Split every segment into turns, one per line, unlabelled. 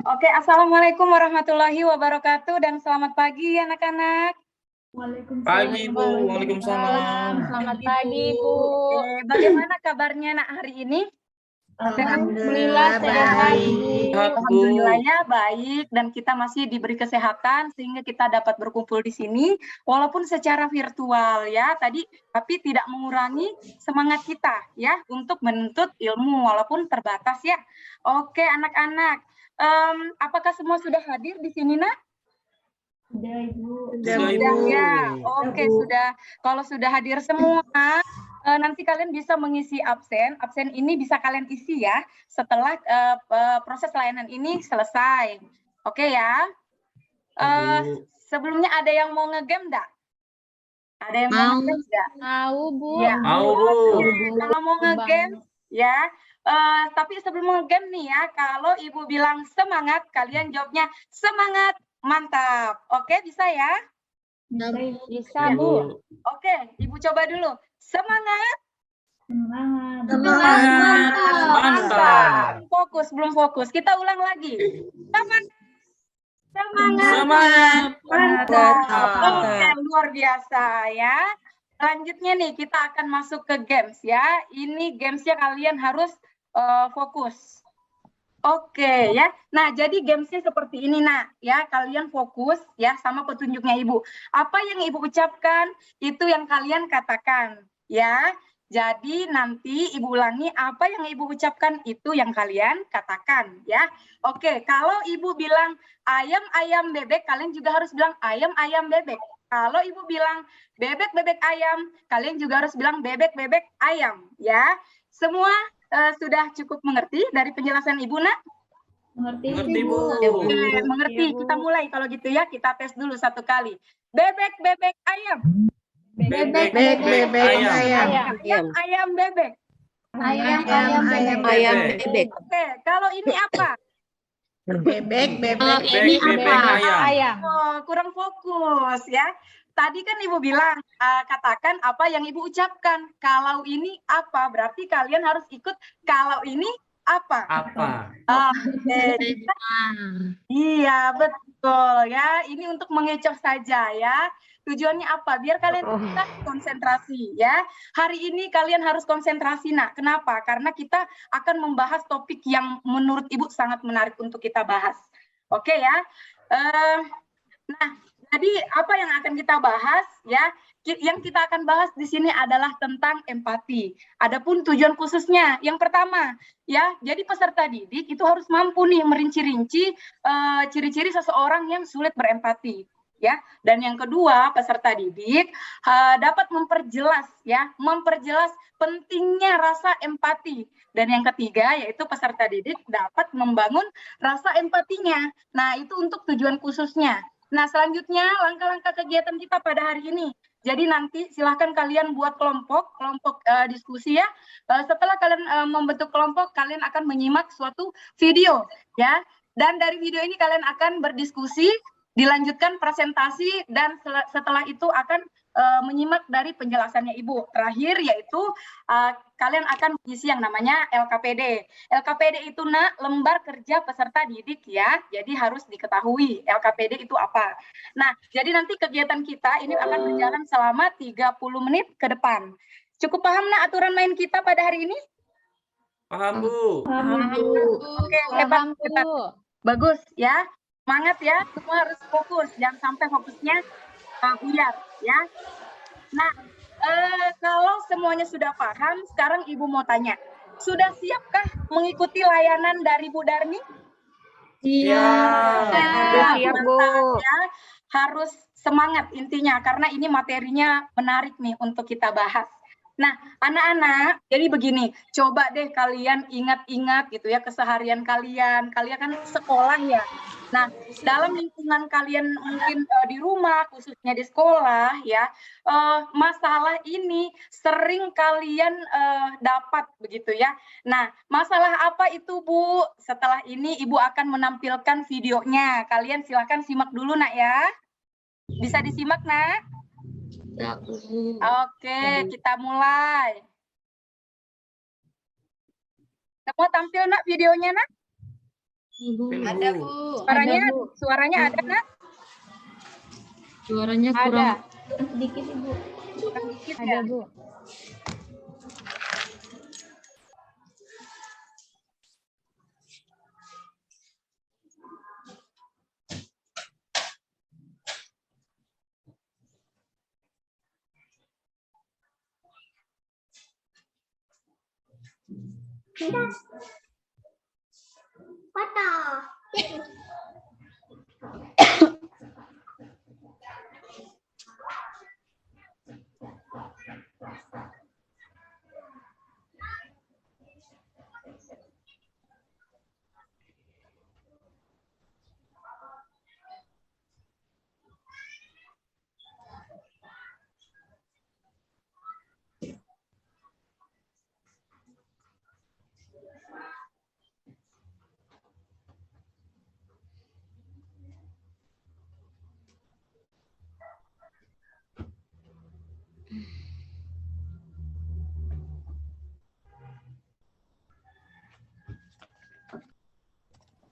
Oke, Assalamualaikum warahmatullahi wabarakatuh dan selamat pagi anak-anak.
Pagi, Bu. Waalaikumsalam.
Selamat pagi, Bu.
Bagaimana kabarnya nak hari ini?
Alhamdulillah baik.
Alhamdulillahnya baik dan kita masih diberi kesehatan sehingga kita dapat berkumpul di sini walaupun secara virtual ya tadi, tapi tidak mengurangi semangat kita ya untuk menuntut ilmu walaupun terbatas ya. Oke anak-anak, apakah semua sudah hadir di sini nak?
Sudah, Ibu.
Sudah ya. Oke, sudah. Kalau sudah hadir semua, nanti kalian bisa mengisi absen. Absen ini bisa kalian isi ya setelah proses layanan ini selesai. Oke ya. Sebelumnya ada yang mau ngegame enggak? Ada yang mau ngegame enggak?
Mau, Bu.
Ya.
Mau, Bu.
Kalau mau ngegame ya. Tapi sebelum ngegame nih ya, kalau Ibu bilang semangat, kalian jawabnya semangat. Mantap. Oke, bisa ya?
Bisa, Bu.
Oke, Ibu coba dulu. Semangat.
Mantap.
Belum fokus. Kita ulang lagi. Semangat.
Mantap.
Oke, luar biasa ya. Selanjutnya nih, kita akan masuk ke games ya. Ini gamesnya kalian harus fokus. Oke ya. Nah, jadi gamesnya seperti ini nak ya. Kalian fokus ya sama petunjuknya Ibu. Apa yang Ibu ucapkan itu yang kalian katakan ya. Jadi nanti Ibu ulangi apa yang Ibu ucapkan itu yang kalian katakan ya. Oke, kalau Ibu bilang ayam bebek, kalian juga harus bilang ayam bebek. Kalau Ibu bilang bebek ayam, kalian juga harus bilang bebek ayam ya. Semua sudah cukup mengerti dari penjelasan Ibu nak?
Mengerti, Bu.
Oke, mengerti. Kita mulai kalau gitu ya. Kita tes dulu satu kali. Bebek ayam.
Bebek ayam.
Ayam bebek.
Ayam bebek.
Oke, kalau ini apa?
Bebek ayam.
Oh, kurang fokus ya. Tadi kan Ibu bilang, katakan apa yang Ibu ucapkan. Kalau ini apa? Berarti kalian harus ikut kalau ini apa? Oke. Iya, betul ya. Ini untuk mengecoh saja ya. Tujuannya apa? Biar kalian bisa konsentrasi ya. Hari ini kalian harus konsentrasi nak. Kenapa? Karena kita akan membahas topik yang menurut Ibu sangat menarik untuk kita bahas. Oke ya. Nah, jadi apa yang akan kita bahas ya? Yang kita akan bahas di sini adalah tentang empati. Adapun tujuan khususnya, yang pertama ya, jadi peserta didik itu harus mampu nih merinci-rinci ciri-ciri seseorang yang sulit berempati. Ya, dan yang kedua peserta didik dapat memperjelas pentingnya rasa empati, dan yang ketiga yaitu peserta didik dapat membangun rasa empatinya. Nah, itu untuk tujuan khususnya. Nah, selanjutnya langkah-langkah kegiatan kita pada hari ini. Jadi nanti silahkan kalian buat kelompok diskusi ya. Setelah kalian membentuk kelompok, kalian akan menyimak suatu video ya. Dan dari video ini kalian akan berdiskusi, dilanjutkan presentasi, dan setelah itu akan menyimak dari penjelasannya Ibu. Terakhir yaitu kalian akan mengisi yang namanya LKPD. LKPD itu nak lembar kerja peserta didik ya. Jadi harus diketahui LKPD itu apa. Nah, jadi nanti kegiatan kita ini akan berjalan selama 30 menit ke depan. Cukup paham nak aturan main kita pada hari ini?
Paham, Bu.
Oke, hebat. Bagus ya. Semangat ya, semua harus fokus, jangan sampai fokusnya buyar ya. Nah, kalau semuanya sudah paham, sekarang Ibu mau tanya, sudah siapkah mengikuti layanan dari Bu Darni?
Siap,
Bu.
Ya, harus semangat intinya, karena ini materinya menarik nih untuk kita bahas. Nah, anak-anak, jadi begini, coba deh kalian ingat-ingat gitu ya keseharian kalian kan sekolah ya. Nah, dalam lingkungan kalian mungkin di rumah, khususnya di sekolah ya, masalah ini sering kalian dapat begitu ya. Nah, masalah apa itu Bu? Setelah ini Ibu akan menampilkan videonya. Kalian silakan simak dulu nak ya. Bisa disimak nak? Oke, kita mulai. Semua tampil nak videonya nak?
Ada, Bu.
Suaranya ada, Nak?
Suaranya kurang.
Sedikit, Ibu.
Kurang dikit
Ada,
ya?
Bu.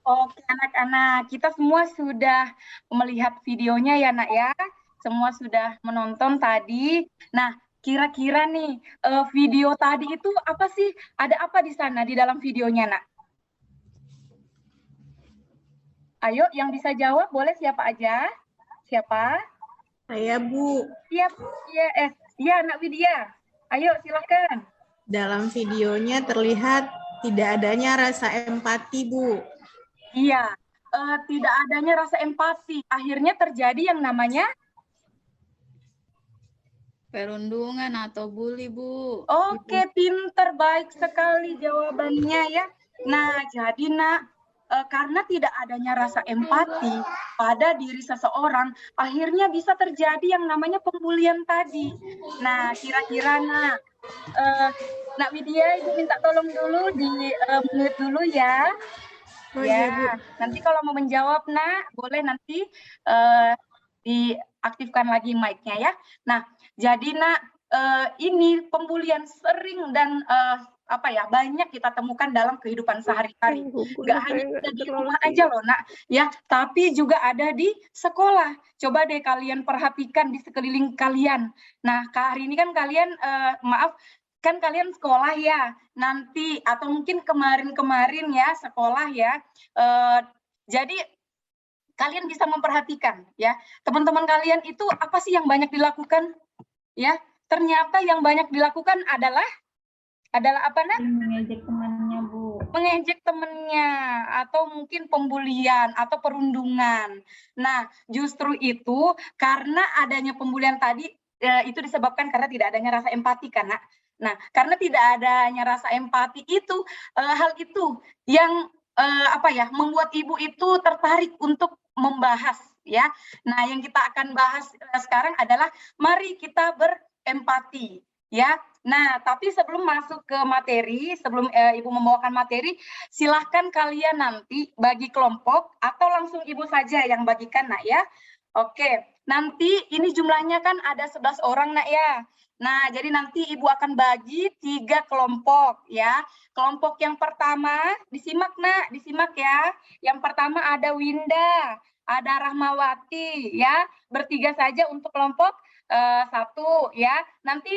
Oke, anak-anak, kita semua sudah melihat videonya ya, Nak ya. Semua sudah menonton tadi. Nah, kira-kira nih, video tadi itu apa sih? Ada apa di sana di dalam videonya, Nak? Ayo, yang bisa jawab boleh siapa aja? Siapa?
Saya, Bu.
Iya, Nak Widya. Ayo, silakan.
Dalam videonya terlihat tidak adanya rasa empati, Bu.
Iya, tidak adanya rasa empati. Akhirnya terjadi yang namanya
Perundungan atau bully, Bu.
Oke, pinter, baik sekali jawabannya ya. Nah, jadi Nak, karena tidak adanya rasa empati pada diri seseorang, akhirnya bisa terjadi yang namanya pembulian tadi. Nah, kira-kira Nak, Nak Widya, Ibu minta tolong dulu di mute dulu ya.
Oh,
Ya,
iya, Bu.
nanti kalau mau menjawab, Nak, boleh nanti diaktifkan lagi mic-nya ya. Nah, jadi Nak, ini pembulian sering dan banyak kita temukan dalam kehidupan sehari-hari. Nggak hanya ada di rumah aja loh, Nak, ya, tapi juga ada di sekolah. Coba deh kalian perhatikan di sekeliling kalian. Nah, hari ini kan kalian, kan kalian sekolah ya, nanti atau mungkin kemarin-kemarin ya sekolah ya, jadi kalian bisa memperhatikan ya, teman-teman kalian itu apa sih yang banyak dilakukan ya? Ternyata yang banyak dilakukan adalah apa, Nak?
Mengejek temannya, Bu.
Mengejek temannya, atau mungkin pembulian atau perundungan. Nah, justru itu karena adanya pembulian tadi, itu disebabkan karena tidak adanya rasa empati kan, Nak? Nah, karena tidak adanya rasa empati itu, hal itu yang membuat ibu itu tertarik untuk membahas ya. Nah, yang kita akan bahas sekarang adalah mari kita berempati ya. Nah, tapi sebelum masuk ke materi, sebelum Ibu membawakan materi, silahkan kalian nanti bagi kelompok atau langsung Ibu saja yang bagikan, Nak ya. Oke, nanti ini jumlahnya kan ada 11 orang, Nak ya. Nah, jadi nanti Ibu akan bagi 3 kelompok ya. Kelompok yang pertama, disimak Nak, disimak ya. Yang pertama ada Winda, ada Rahmawati ya. Bertiga saja untuk kelompok 1 ya. Nanti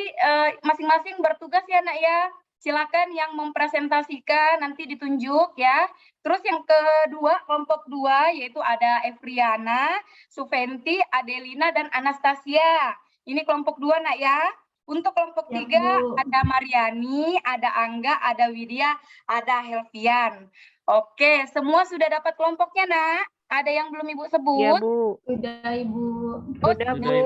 masing-masing bertugas ya Nak ya. Silakan yang mempresentasikan nanti ditunjuk ya. Terus yang kedua, kelompok 2 yaitu ada Evriana, Suventi, Adelina dan Anastasia. Ini kelompok 2 Nak ya. Untuk kelompok 3 ada Mariani, ada Angga, ada Widya, ada Helvian. Oke, semua sudah dapat kelompoknya, Nak? Ada yang belum Ibu sebut?
Ya, Bu.
Sudah, Ibu.
Sudah, Bu.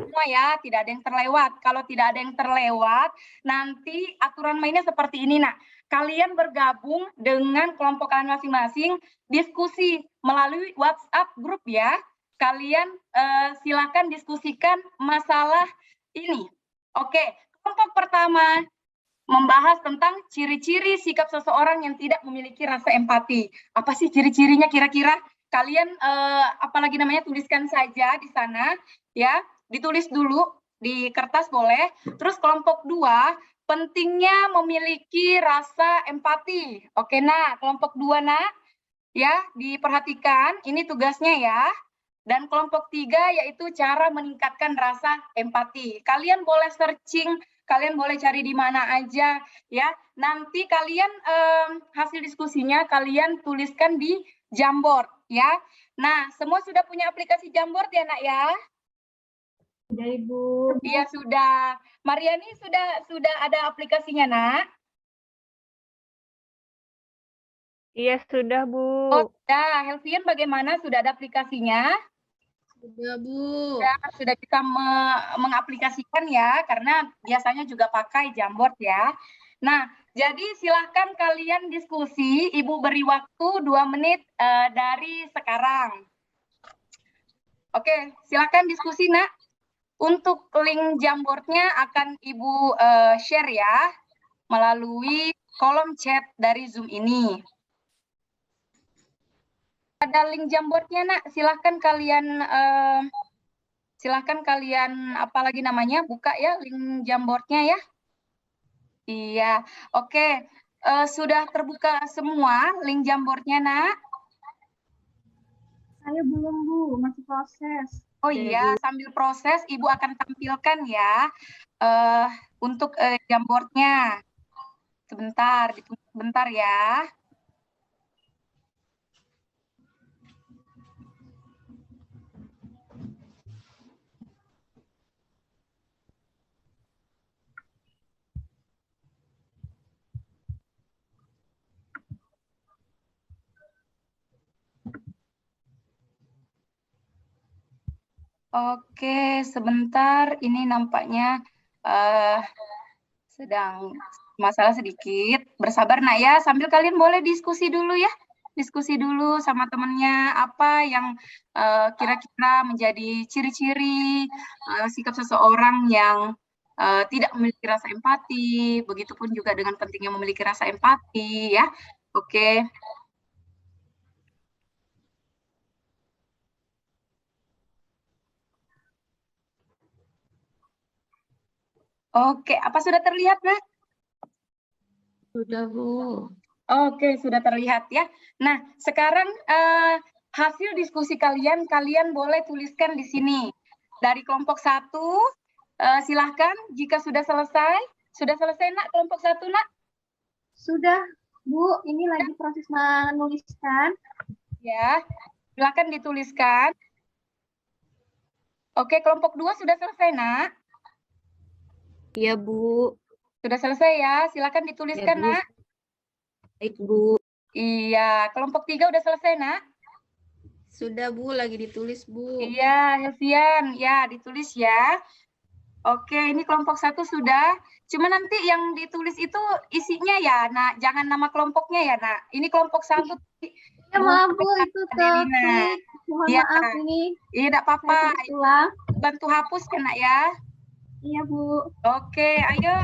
Semua ya, tidak ada yang terlewat. Kalau tidak ada yang terlewat, nanti aturan mainnya seperti ini, Nak. Kalian bergabung dengan kelompok kalian masing-masing, diskusi melalui WhatsApp grup ya. Kalian silakan diskusikan masalah ini. Oke, kelompok pertama membahas tentang ciri-ciri sikap seseorang yang tidak memiliki rasa empati. Apa sih ciri-cirinya kira-kira? Kalian tuliskan saja di sana ya, ditulis dulu di kertas boleh. Terus kelompok 2, pentingnya memiliki rasa empati. Oke, Nak, kelompok 2 Nak. Ya, diperhatikan, ini tugasnya ya. Dan kelompok 3 yaitu cara meningkatkan rasa empati. Kalian boleh searching, kalian boleh cari di mana aja ya. Nanti kalian hasil diskusinya kalian tuliskan di Jamboard ya. Nah, semua sudah punya aplikasi Jamboard ya, Nak ya?
Sudah, Ibu.
Iya, sudah. Mariani sudah ada aplikasinya, Nak?
Iya, sudah, Bu.
Oh, sudah. Helvian bagaimana? Sudah ada aplikasinya?
Sudah, Bu.
Ya, sudah bisa mengaplikasikan ya, karena biasanya juga pakai Jamboard ya. Nah, jadi silahkan kalian diskusi, Ibu beri waktu 2 menit dari sekarang. Oke, silahkan diskusi, Nak. Untuk link Jamboard-nya akan Ibu share ya, melalui kolom chat dari Zoom ini. Ada link Jamboard-nya, Nak. Silahkan kalian apalagi namanya buka ya link Jamboard-nya ya. Iya, oke. Sudah terbuka semua link Jamboard-nya, Nak?
Saya belum, Bu. Masih proses.
Oh iya, sambil proses Ibu akan tampilkan ya untuk Jamboard-nya. Sebentar, ditunggu sebentar ya. Oke, sebentar. Ini nampaknya sedang masalah sedikit. Bersabar, Nak ya. Sambil kalian boleh diskusi dulu ya. Diskusi dulu sama temennya apa yang kira-kira menjadi ciri-ciri sikap seseorang yang tidak memiliki rasa empati. Begitupun juga dengan pentingnya memiliki rasa empati ya. Oke. Oke, apa sudah terlihat, Nak?
Sudah, Bu.
Oke, sudah terlihat ya. Nah, sekarang hasil diskusi kalian boleh tuliskan di sini. Dari kelompok 1, silahkan jika sudah selesai. Sudah selesai, Nak, kelompok 1, Nak?
Sudah, Bu. Ini lagi proses menuliskan.
Ya, silahkan dituliskan. Oke, kelompok 2 sudah selesai, Nak?
Iya, Bu.
Sudah selesai ya, silahkan dituliskan,
Ya, Bu.
Nak.
Baik, Bu.
Iya, kelompok 3 udah selesai, Nak?
Sudah, Bu. Lagi ditulis, Bu.
Iya, Helvian. Ya, ditulis ya. Oke, ini kelompok 1 sudah. Cuma nanti yang ditulis itu isinya ya, Nak. Jangan nama kelompoknya ya, Nak. Ini kelompok 1.
Ya, maaf, Bu. Itu terklik. Mohon
Ya,
maaf ini.
iya, tidak apa-apa.
Ulang.
Bantu hapus kan, Nak ya.
Iya, Bu.
Oke, ayo.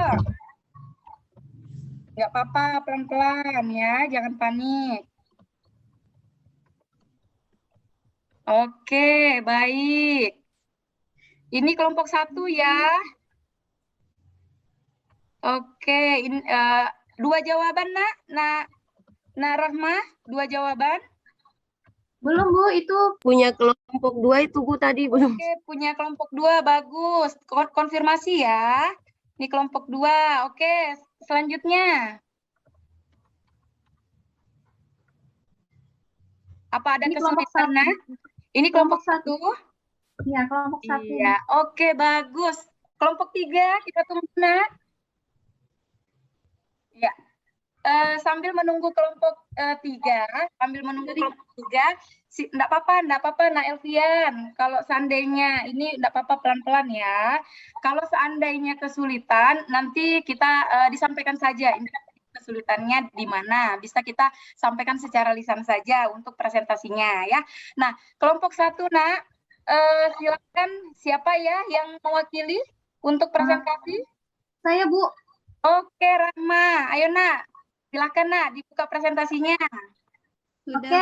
Nggak apa-apa, pelan-pelan ya. Jangan panik. Oke, baik. Ini kelompok 1 ya. Oke, ini 2 jawaban, Nak. Nak Rahma, 2 jawaban.
Belum, Bu. Itu punya kelompok 2 itu, Bu, tadi belum.
Oke, punya kelompok 2, bagus. Konfirmasi ya. Ini kelompok 2. Oke, selanjutnya. Apa ada kesulitan, Nak? Ini kelompok 1.
Iya, kelompok 1.
Iya, oke, bagus. Kelompok 3, kita tunggu, Nak. Ya. Sambil menunggu kelompok 3, enggak apa-apa, Nak Elvian. Kalau seandainya ini enggak apa-apa, pelan-pelan ya. Kalau seandainya kesulitan, nanti kita disampaikan saja. Ini kesulitannya di mana? Bisa kita sampaikan secara lisan saja untuk presentasinya ya. Nah, kelompok 1, Nak, silakan siapa ya yang mewakili untuk presentasi?
Saya, Bu.
Oke, Rahma. Ayo, Nak. Silakan, Nak, dibuka presentasinya.
Oke,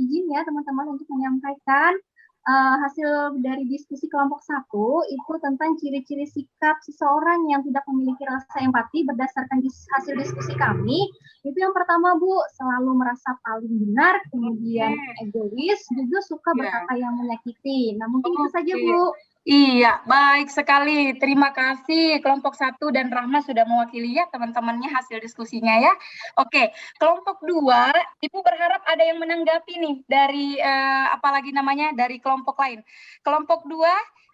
izin ya teman-teman untuk menyampaikan
hasil dari diskusi kelompok 1 itu tentang ciri-ciri sikap seseorang yang tidak memiliki rasa empati berdasarkan hasil diskusi kami. Itu yang pertama, Bu, selalu merasa paling benar, kemudian egois, juga suka berkata yang menyakiti. Nah, mungkin itu saja, Bu.
Iya, baik sekali. Terima kasih kelompok 1 dan Rahma sudah mewakili ya teman-temannya hasil diskusinya ya. Oke, kelompok 2, Ibu berharap ada yang menanggapi nih dari apalagi namanya dari kelompok lain. Kelompok 2,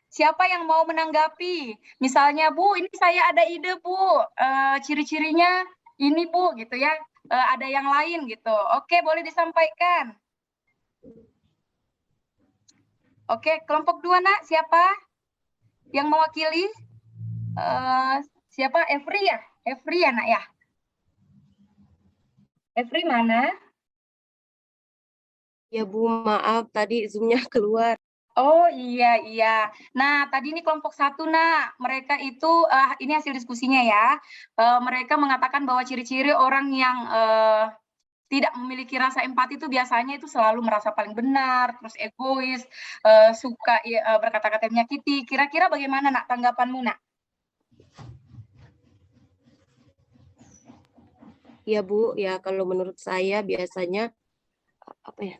siapa yang mau menanggapi? Misalnya, Bu, ini saya ada ide, Bu. Ciri-cirinya ini, Bu, gitu ya. Ada yang lain gitu. Oke, boleh disampaikan. Oke, kelompok 2, Nak, siapa yang mewakili? Siapa? Evri ya? Evri ya, Nak ya? Evri mana?
Ya Bu, maaf tadi Zoom-nya keluar.
Oh iya, iya. Nah, tadi ini kelompok 1, Nak. Mereka itu, ini hasil diskusinya ya. Mereka mengatakan bahwa ciri-ciri orang yang tidak memiliki rasa empati itu biasanya itu selalu merasa paling benar, terus egois, suka berkata-kata menyakiti. Kira-kira bagaimana, Nak, tanggapanmu, Nak?
Ya Bu, ya kalau menurut saya biasanya apa ya?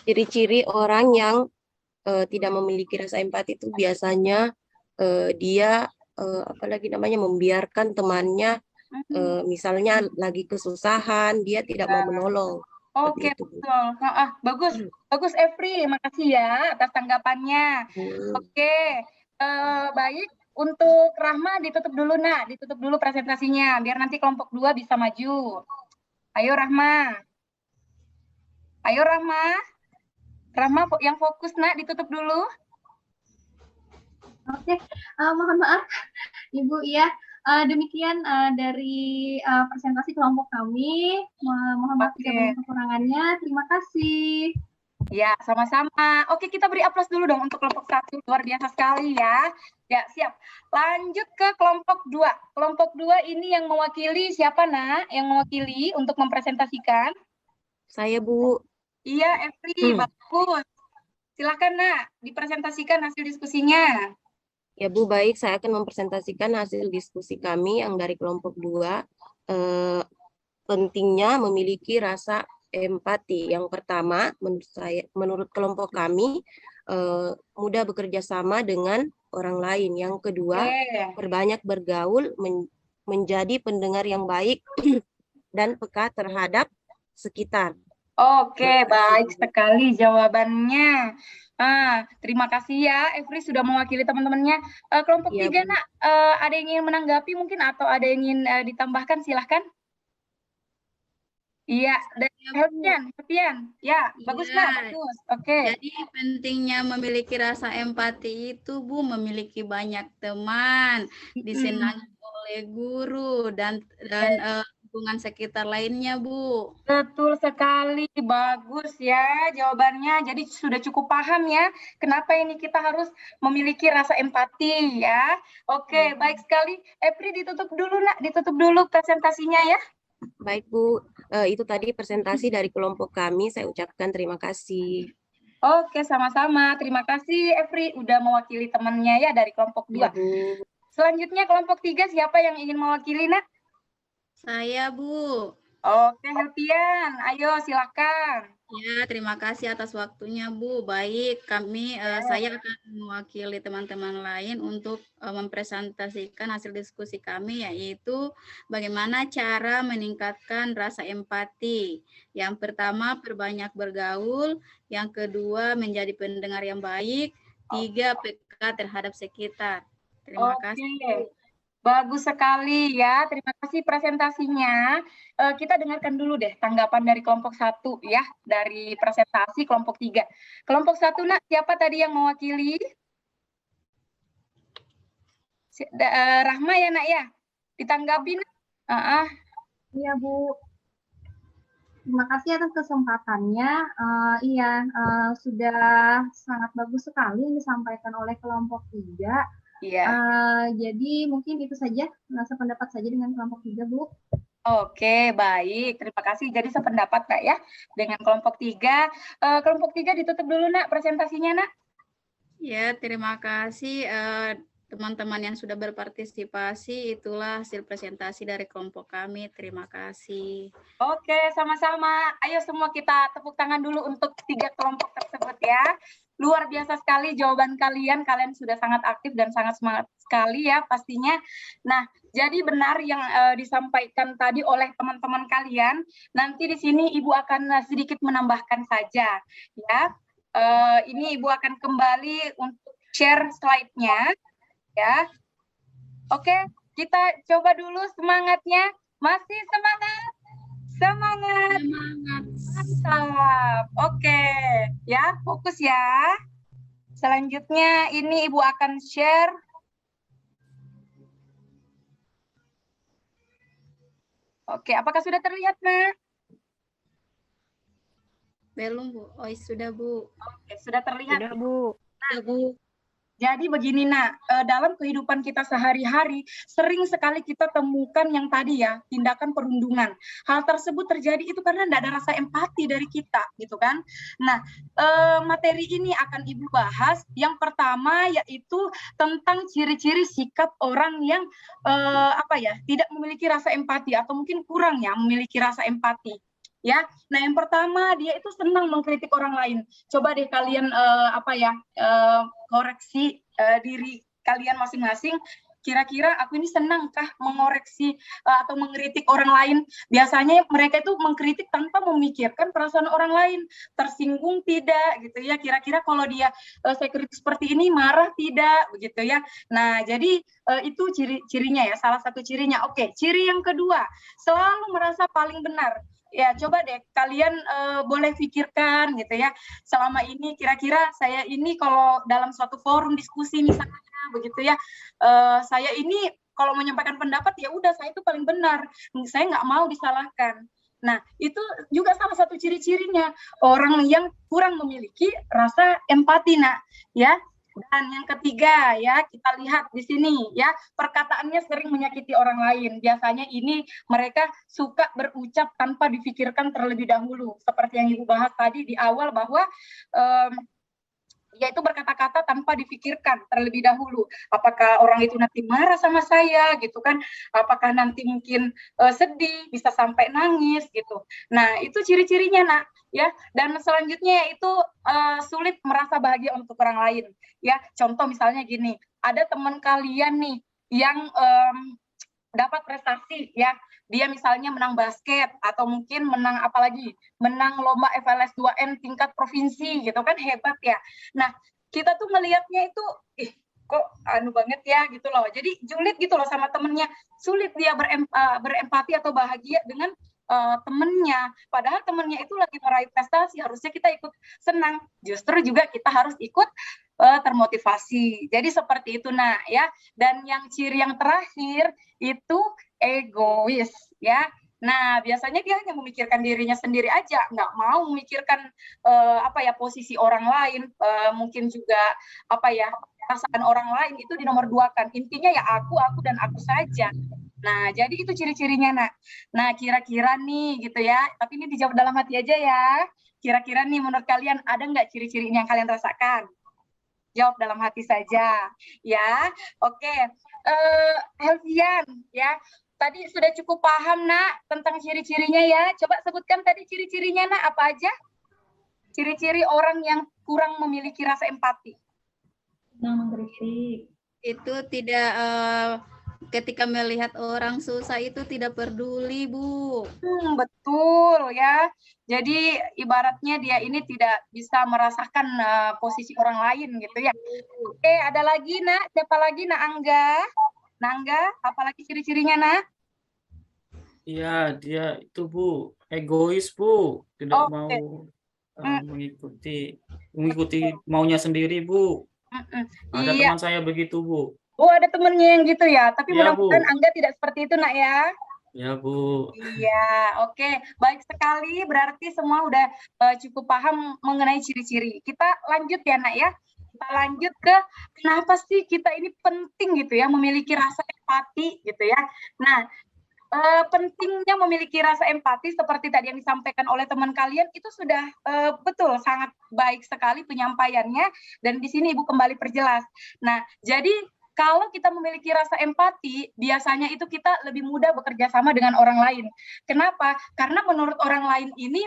Ciri-ciri orang yang tidak memiliki rasa empati itu biasanya dia apalagi namanya membiarkan temannya misalnya lagi kesusahan, dia tidak mau menolong.
Oke, betul. Bagus, bagus Evri. Makasih ya atas tanggapannya. Oke, baik. Untuk Rahma ditutup dulu, Nak. Ditutup dulu presentasinya, biar nanti kelompok 2 bisa maju. Ayo, Rahma. Ayo, Rahma. Rahma yang fokus, Nak. Ditutup dulu.
Oke, mohon maaf, Ibu ya. Demikian dari presentasi kelompok kami. Mohon maaf jika banyak kekurangannya. Terima kasih.
Ya, sama-sama. Oke, kita beri aplaus dulu dong untuk kelompok 1. Luar biasa sekali ya. Ya, siap. Lanjut ke kelompok 2. Kelompok 2 ini yang mewakili siapa, Nak? Yang mewakili untuk mempresentasikan?
Saya, Bu.
Iya, Evri. Bagus. Silakan, Nak. Dipresentasikan hasil diskusinya.
Ya Bu, baik. Saya akan mempresentasikan hasil diskusi kami yang dari kelompok 2. Pentingnya memiliki rasa empati. Yang pertama, menurut kelompok kami, mudah bekerja sama dengan orang lain. Yang kedua, perbanyak bergaul, menjadi pendengar yang baik dan peka terhadap sekitar.
Oke, baik sekali jawabannya. Terima kasih ya, Evri sudah mewakili teman-temannya. Kelompok 3, Nak, ada yang ingin menanggapi mungkin atau ada yang ingin ditambahkan, silahkan. Iya, dari Herpian. Ya, bagus, Nak, bagus. Oke.
Jadi pentingnya memiliki rasa empati itu, Bu, memiliki banyak teman, disenangi oleh guru dan lingkungan sekitar lainnya, Bu.
Betul sekali, bagus ya jawabannya. Jadi sudah cukup paham ya, kenapa ini kita harus memiliki rasa empati ya. Oke, baik sekali. Evri ditutup dulu, Nak, ditutup dulu presentasinya ya.
Baik Bu, itu tadi presentasi dari kelompok kami. Saya ucapkan terima kasih.
Oke, sama-sama. Terima kasih Evri udah mewakili temannya ya dari kelompok 2.
Bu.
Selanjutnya kelompok 3, siapa yang ingin mewakili, Nak?
Saya, Bu.
Oke, Herpian. Ayo, silakan.
Ya, terima kasih atas waktunya, Bu. Baik, saya akan mewakili teman-teman lain untuk mempresentasikan hasil diskusi kami, yaitu bagaimana cara meningkatkan rasa empati. Yang pertama, perbanyak bergaul. Yang kedua, menjadi pendengar yang baik. 3, peka terhadap sekitar. Terima kasih.
Bagus sekali ya, terima kasih presentasinya. Kita dengarkan dulu deh tanggapan dari kelompok 1 ya, dari presentasi kelompok 3. Kelompok 1, Nak, siapa tadi yang mewakili? Rahma ya, Nak ya? Ditanggapi, Nak?
Iya, Bu. Terima kasih atas kesempatannya. Sudah sangat bagus sekali yang disampaikan oleh kelompok 3.
Iya.
Jadi mungkin itu saja, sependapat saja dengan kelompok 3, Bu.
Oke, baik. Terima kasih. Jadi sependapat Kak ya dengan kelompok 3. Kelompok 3 ditutup dulu Nak presentasinya Nak.
Ya, terima kasih teman-teman yang sudah berpartisipasi. Itulah hasil presentasi dari kelompok kami. Terima kasih.
Oke, sama-sama. Ayo semua kita tepuk tangan dulu untuk 3 kelompok tersebut ya. Luar biasa sekali jawaban kalian. Kalian sudah sangat aktif dan sangat semangat sekali ya pastinya. Nah, jadi benar yang disampaikan tadi oleh teman-teman kalian. Nanti di sini Ibu akan sedikit menambahkan saja ya. Ini Ibu akan kembali untuk share slide-nya ya. Oke, kita coba dulu semangatnya. Masih semangat? Semangat. Mantap. Oke, ya, fokus ya. Selanjutnya ini Ibu akan share. Oke, apakah sudah terlihat, Nak?
Belum, Bu. Oh, sudah, Bu.
Oke, sudah terlihat.
Sudah, Bu.
Sudah, Bu.
Jadi begini Nak, dalam kehidupan kita sehari-hari sering sekali kita temukan yang tadi ya, tindakan perundungan. Hal tersebut terjadi itu karena tidak ada rasa empati dari kita, gitu kan. Nah, materi ini akan Ibu bahas. Yang pertama yaitu tentang ciri-ciri sikap orang yang tidak memiliki rasa empati atau mungkin kurang ya memiliki rasa empati. Ya, nah yang pertama dia itu senang mengkritik orang lain. Coba deh kalian koreksi diri kalian masing-masing. Kira-kira aku ini senangkah mengoreksi atau mengkritik orang lain? Biasanya mereka itu mengkritik tanpa memikirkan perasaan orang lain. Tersinggung tidak, gitu ya. Kira-kira kalau dia saya kritik seperti ini marah tidak, begitu ya. Nah, jadi itu ciri-cirinya ya, salah satu cirinya. Oke, ciri yang kedua, selalu merasa paling benar. Ya, coba deh kalian boleh pikirkan gitu ya. Selama ini kira-kira saya ini kalau dalam suatu forum diskusi misalnya begitu ya, saya ini kalau menyampaikan pendapat ya udah saya itu paling benar. Saya nggak mau disalahkan. Nah, itu juga salah satu ciri-cirinya orang yang kurang memiliki rasa empati, Nak, ya. Dan yang ketiga ya, kita lihat di sini ya, perkataannya sering menyakiti orang lain. Biasanya ini mereka suka berucap tanpa difikirkan terlebih dahulu. Seperti yang Ibu bahas tadi di awal bahwa yaitu berkata-kata tanpa difikirkan terlebih dahulu. Apakah orang itu nanti marah sama saya gitu kan? Apakah nanti mungkin sedih, bisa sampai nangis gitu. Nah, itu ciri-cirinya Nak, ya. Dan selanjutnya yaitu sulit merasa bahagia untuk orang lain, ya. Contoh misalnya gini, ada teman kalian nih yang dapat prestasi ya, dia misalnya menang basket atau mungkin menang apalagi, menang lomba FLS 2N tingkat provinsi gitu kan, hebat ya. Nah, kita tuh melihatnya itu kok anu banget ya gitu loh. Jadi julid gitu loh sama temennya, sulit dia berempati atau bahagia dengan temennya. Padahal temennya itu lagi meraih prestasi, harusnya kita ikut senang. Justru juga kita harus ikut termotivasi. Jadi seperti itu Nak ya. Dan yang ciri yang terakhir itu egois ya. Nah, biasanya dia hanya memikirkan dirinya sendiri aja, nggak mau memikirkan posisi orang lain, mungkin juga perasaan orang lain itu dinomorduakan. Intinya ya aku dan aku saja. Nah, jadi itu ciri-cirinya Nak. Nah, kira-kira nih gitu ya, tapi ini dijawab dalam hati aja ya. Kira-kira nih menurut kalian ada nggak ciri-ciri yang kalian rasakan? Jawab dalam hati saja ya. Oke, Helvian ya, tadi sudah cukup paham Nak tentang ciri-cirinya ya. Coba sebutkan tadi ciri-cirinya Nak, apa aja? Ciri-ciri orang yang kurang memiliki rasa empati.
Mengkritik.
Itu tidak ketika melihat orang susah itu tidak peduli, Bu.
Betul ya. Jadi ibaratnya dia ini tidak bisa merasakan posisi orang lain gitu ya. Oke, ada lagi Nak, siapa lagi Nak Angga? Nangga, apalagi ciri-cirinya Nak?
Iya, dia itu Bu, egois Bu, tidak mau mengikuti maunya sendiri Bu. Ada teman saya begitu Bu.
Oh, ada temennya yang gitu ya, tapi ya, mudah-mudahan Angga tidak seperti itu Nak ya.
Ya Bu.
Iya, oke, baik sekali. Berarti semua udah cukup paham mengenai ciri-ciri. Kita lanjut ya Nak ya. Kita lanjut ke kenapa sih kita ini penting gitu ya memiliki rasa empati gitu ya. Nah, pentingnya memiliki rasa empati seperti tadi yang disampaikan oleh teman kalian itu sudah betul, sangat baik sekali penyampaiannya, dan di sini Ibu kembali perjelas. Nah, jadi kalau kita memiliki rasa empati, biasanya itu kita lebih mudah bekerja sama dengan orang lain. Kenapa? Karena menurut orang lain ini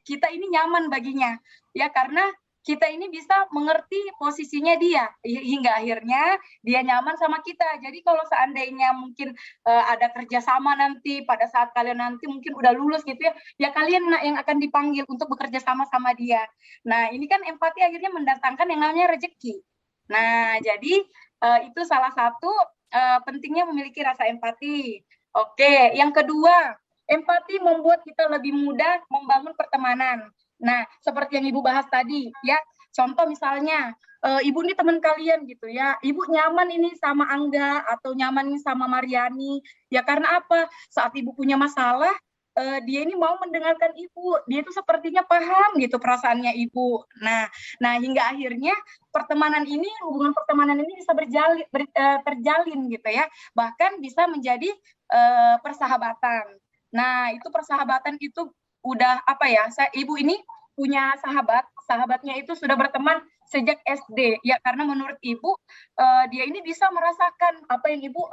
kita ini nyaman baginya, ya, karena kita ini bisa mengerti posisinya dia, hingga akhirnya dia nyaman sama kita. Jadi kalau seandainya mungkin ada kerjasama nanti, pada saat kalian nanti mungkin udah lulus gitu ya, ya kalian yang akan dipanggil untuk bekerja sama sama dia. Nah, ini kan empati akhirnya mendatangkan yang namanya rezeki. Nah, jadi itu salah satu pentingnya memiliki rasa empati. Oke, yang kedua, empati membuat kita lebih mudah membangun pertemanan. Nah, seperti yang Ibu bahas tadi, ya, contoh misalnya, Ibu ini teman kalian gitu ya, Ibu nyaman ini sama Angga atau nyaman ini sama Mariani, ya karena apa? Saat Ibu punya masalah, dia ini mau mendengarkan Ibu, dia itu sepertinya paham gitu perasaannya Ibu. Nah, hingga akhirnya pertemanan ini, hubungan pertemanan ini bisa terjalin gitu ya, bahkan bisa menjadi persahabatan. Nah, itu persahabatan itu udah Ibu ini punya sahabatnya itu sudah berteman sejak SD, ya, karena menurut Ibu dia ini bisa merasakan apa yang Ibu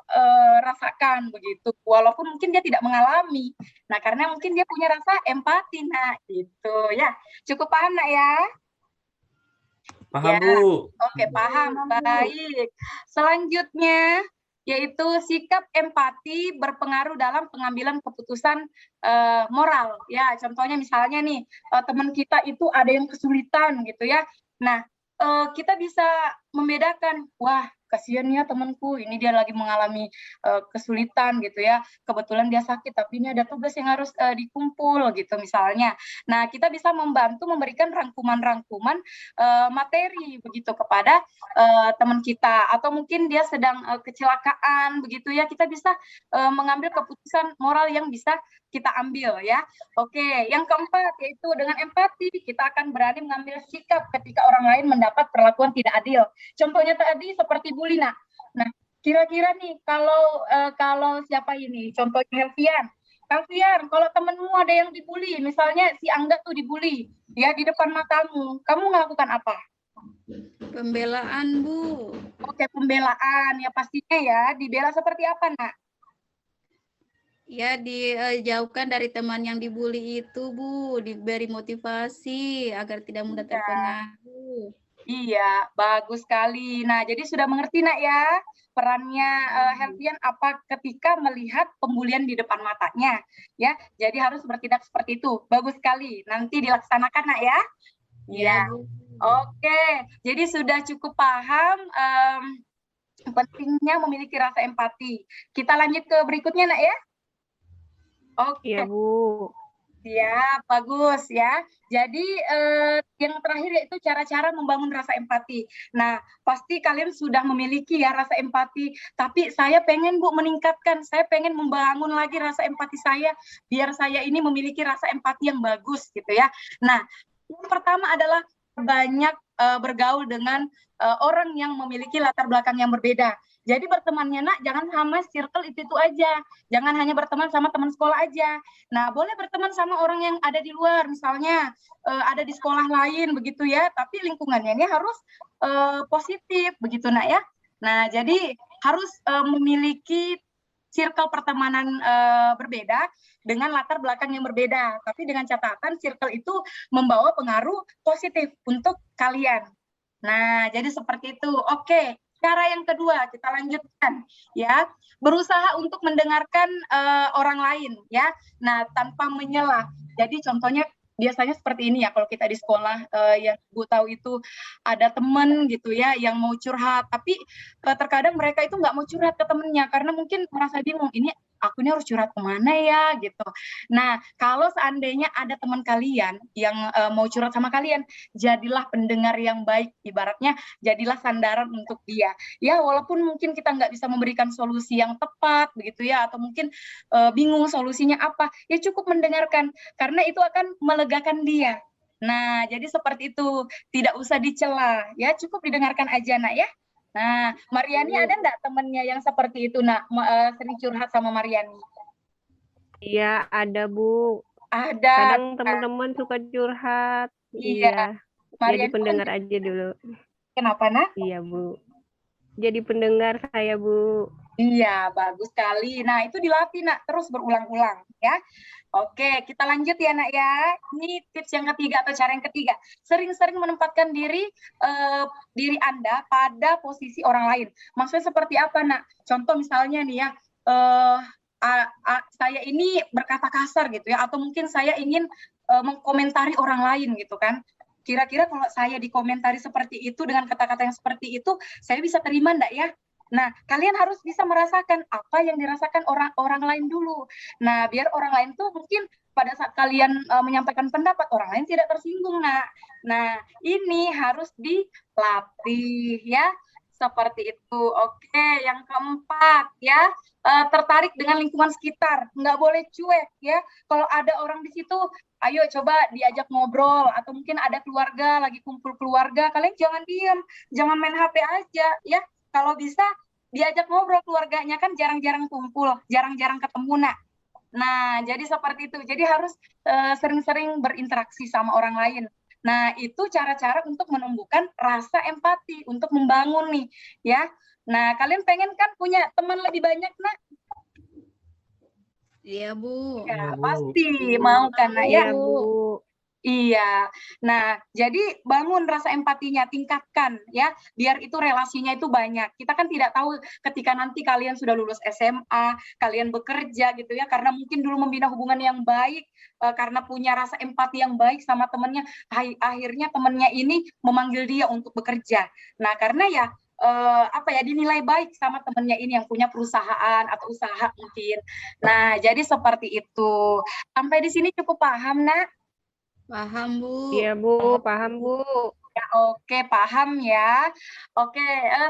rasakan begitu, walaupun mungkin dia tidak mengalami. Nah, karena mungkin dia punya rasa empati. Nah, itu ya, cukup paham nak ya?
Paham,
ya,
Bu.
Oke, paham. Baik. Selanjutnya yaitu sikap empati berpengaruh dalam pengambilan keputusan moral. Ya, contohnya misalnya nih, teman kita itu ada yang kesulitan gitu ya. Nah, kita bisa membedakan, wah, kasihan ya temanku, ini dia lagi mengalami kesulitan gitu ya. Kebetulan dia sakit, tapi ini ada tugas yang harus dikumpul gitu misalnya. Nah, kita bisa membantu memberikan rangkuman-rangkuman materi begitu kepada teman kita, atau mungkin dia sedang kecelakaan begitu ya, kita bisa mengambil keputusan moral yang bisa kita ambil ya. Oke, yang keempat yaitu dengan empati kita akan berani mengambil sikap ketika orang lain mendapat perlakuan tidak adil. Contohnya tadi seperti Bu Lina. Nah, kira-kira nih kalau siapa ini? Contohnya Helvian, kalau temenmu ada yang dibully, misalnya si Angga tuh dibully ya di depan matamu, kamu melakukan apa?
Pembelaan, Bu.
Oke, pembelaan ya, pastinya ya. Dibela seperti apa, Nak?
Ya, dijauhkan dari teman yang dibully itu, Bu. Diberi motivasi agar tidak mudah terpengaruh.
Iya, bagus sekali. Nah, jadi sudah mengerti, Nak, ya, perannya Helvian apa ketika melihat pembulian di depan matanya, ya. Jadi harus bertindak seperti itu. Bagus sekali. Nanti dilaksanakan, Nak, ya. Ya. Oke, jadi sudah cukup paham pentingnya memiliki rasa empati. Kita lanjut ke berikutnya, Nak, ya. Oke.
Iya, Bu.
Ya, bagus ya. Jadi yang terakhir yaitu cara-cara membangun rasa empati. Nah, pasti kalian sudah memiliki ya rasa empati, tapi saya pengen Bu meningkatkan, saya pengen membangun lagi rasa empati saya, biar saya ini memiliki rasa empati yang bagus gitu ya. Nah, yang pertama adalah banyak bergaul dengan orang yang memiliki latar belakang yang berbeda. Jadi bertemannya, Nak, jangan sama circle itu aja. Jangan hanya berteman sama teman sekolah aja. Nah, boleh berteman sama orang yang ada di luar, misalnya ada di sekolah lain begitu ya, tapi lingkungannya ini harus positif begitu, Nak, ya. Nah, jadi harus memiliki circle pertemanan berbeda dengan latar belakang yang berbeda, tapi dengan catatan circle itu membawa pengaruh positif untuk kalian. Nah, jadi seperti itu. Oke. Cara yang kedua kita lanjutkan ya, berusaha untuk mendengarkan orang lain ya. Nah, tanpa menyela. Jadi contohnya biasanya seperti ini ya, kalau kita di sekolah yang Bu tahu itu ada teman gitu ya yang mau curhat, tapi terkadang mereka itu nggak mau curhat ke temennya karena mungkin merasa bingung, ini aku ini harus curhat kemana ya gitu. Nah, kalau seandainya ada teman kalian yang mau curhat sama kalian, jadilah pendengar yang baik, ibaratnya jadilah sandaran untuk dia. Ya, walaupun mungkin kita nggak bisa memberikan solusi yang tepat begitu ya, atau mungkin bingung solusinya apa, ya cukup mendengarkan karena itu akan melegakan dia. Nah, jadi seperti itu, tidak usah dicela ya, cukup didengarkan aja, Nak, ya. Nah, Mariani ada enggak temennya yang seperti itu, Nak? Sering curhat sama Mariani?
Iya, ada, Bu.
Ada.
Kadang teman-teman suka curhat.
Iya.
Jadi
Mariani
pendengar aja dulu.
Kenapa, Nak?
Iya, Bu. Jadi pendengar saya, Bu.
Iya, bagus sekali. Nah, itu dilatih, Nak, terus berulang-ulang, ya. Oke, kita lanjut ya, Nak, ya. Ini tips yang ketiga atau cara yang ketiga. Sering-sering menempatkan diri Anda pada posisi orang lain. Maksudnya seperti apa, Nak? Contoh misalnya nih ya, saya ini berkata kasar gitu ya, atau mungkin saya ingin mengkomentari orang lain gitu kan. Kira-kira kalau saya dikomentari seperti itu dengan kata-kata yang seperti itu, saya bisa terima enggak ya? Nah, kalian harus bisa merasakan apa yang dirasakan orang lain dulu. Nah, biar orang lain tuh mungkin pada saat kalian menyampaikan pendapat, orang lain tidak tersinggung, Nak. Nah, ini harus dilatih ya. Seperti itu. Oke, yang keempat ya, tertarik dengan lingkungan sekitar. Nggak boleh cuek ya. Kalau ada orang di situ, ayo coba diajak ngobrol, atau mungkin ada keluarga, lagi kumpul keluarga, kalian jangan diam, jangan main HP aja ya. Kalau bisa diajak ngobrol keluarganya, kan jarang-jarang kumpul, jarang-jarang ketemu, Nak. Nah, jadi seperti itu. Jadi harus sering-sering berinteraksi sama orang lain. Nah, itu cara-cara untuk menumbuhkan rasa empati, untuk membangun nih, ya. Nah, kalian pengen kan punya teman lebih banyak, Nak?
Iya, Bu.
Ya, pasti mau kan, Nak, ya?
Iya, Bu.
Iya. Nah, jadi bangun rasa empatinya, tingkatkan ya, biar itu relasinya itu banyak. Kita kan tidak tahu ketika nanti kalian sudah lulus SMA, kalian bekerja gitu ya, karena mungkin dulu membina hubungan yang baik, karena punya rasa empati yang baik sama temannya, akhirnya temannya ini memanggil dia untuk bekerja. Nah, karena ya dinilai baik sama temannya ini yang punya perusahaan atau usaha mungkin. Nah, jadi seperti itu. Sampai di sini cukup paham, Nak?
Paham, Bu.
Iya, Bu. Paham, Bu.
Ya, oke, paham ya. Oke,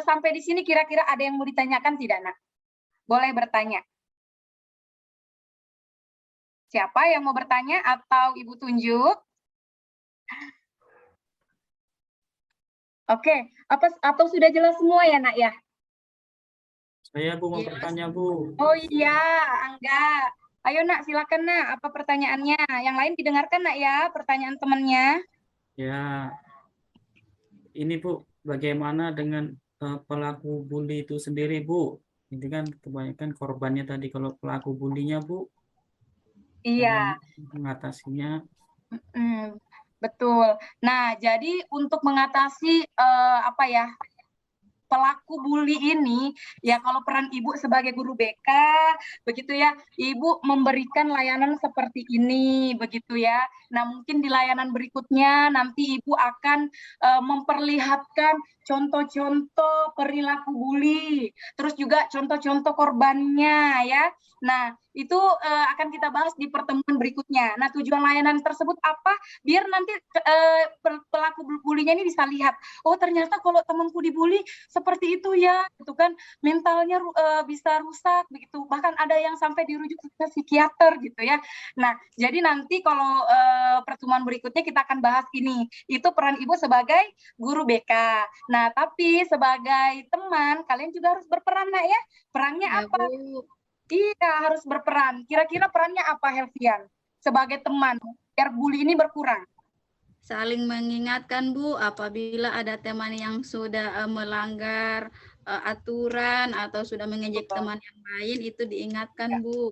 sampai di sini kira-kira ada yang mau ditanyakan tidak, Nak? Boleh bertanya. Siapa yang mau bertanya atau Ibu tunjuk? Oke, atau sudah jelas semua ya, Nak ya?
Saya, Bu, mau bertanya, Bu.
Oh iya, Angga. Ayo, Nak, silakan, Nak. Apa pertanyaannya? Yang lain didengarkan, Nak, ya, pertanyaan temannya.
Ya, ini, Bu, bagaimana dengan pelaku bully itu sendiri, Bu? Ini kan kebanyakan korbannya tadi, kalau pelaku bulinya, Bu.
Iya.
Mengatasinya.
Betul. Nah, jadi untuk mengatasi pelaku bully ini, ya kalau peran Ibu sebagai guru BK, begitu ya, Ibu memberikan layanan seperti ini, begitu ya. Nah, mungkin di layanan berikutnya nanti Ibu akan memperlihatkan contoh-contoh perilaku bully, terus juga contoh-contoh korbannya ya. Nah, itu akan kita bahas di pertemuan berikutnya. Nah, tujuan layanan tersebut apa? Biar nanti pelaku bulinya ini bisa lihat, oh ternyata kalau temanku dibully seperti itu ya, gitu kan, mentalnya bisa rusak begitu. Bahkan ada yang sampai dirujuk ke psikiater gitu ya. Nah, jadi nanti kalau pertemuan berikutnya kita akan bahas ini. Itu peran Ibu sebagai guru BK. Nah, tapi sebagai teman, kalian juga harus berperan, Nak ya. Perannya
Ya,
apa?
Bu.
Iya, harus berperan. Kira-kira perannya apa, Helvian? Sebagai teman, biar bully ini berkurang.
Saling mengingatkan, Bu, apabila ada teman yang sudah melanggar aturan atau sudah mengejek teman yang lain, itu diingatkan, Bu.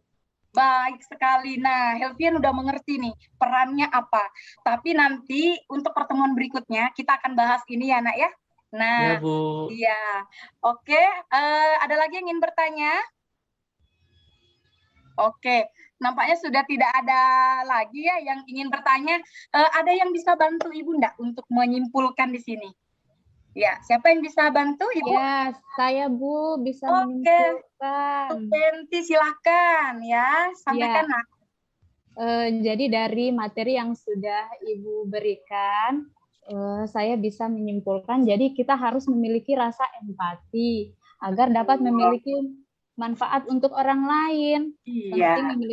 Baik sekali. Nah, Helvian udah mengerti nih perannya apa. Tapi nanti untuk pertemuan berikutnya kita akan bahas ini ya, Nak ya. Nah,
ya, Bu.
Iya. Oke, ada lagi yang ingin bertanya? Oke, nampaknya sudah tidak ada lagi ya yang ingin bertanya. Ada yang bisa bantu Ibu enggak untuk menyimpulkan di sini? Ya, siapa yang bisa bantu Ibu?
Ya, saya Bu bisa menyimpulkan.
Oke, silahkan ya, sampaikan.
Ya. Jadi dari materi yang sudah Ibu berikan, saya bisa menyimpulkan, jadi kita harus memiliki rasa empati agar dapat memiliki manfaat untuk orang lain.
Iya.
Penting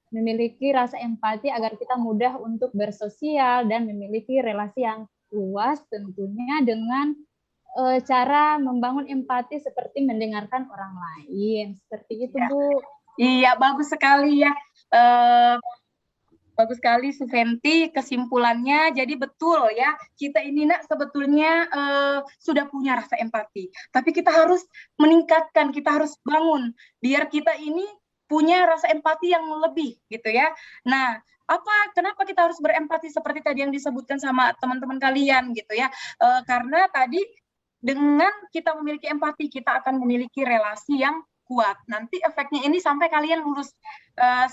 memiliki rasa empati agar kita mudah untuk bersosial dan memiliki relasi yang luas tentunya dengan cara membangun empati seperti mendengarkan orang lain. Seperti itu, Bu.
Iya, bagus sekali ya. Bagus sekali Suventi kesimpulannya. Jadi betul ya, kita ini nak sebetulnya sudah punya rasa empati. Tapi kita harus meningkatkan, kita harus bangun biar kita ini punya rasa empati yang lebih gitu ya. Nah, kenapa kita harus berempati seperti tadi yang disebutkan sama teman-teman kalian gitu ya. Karena tadi dengan kita memiliki empati, kita akan memiliki relasi yang kuat. Nanti efeknya ini sampai kalian lulus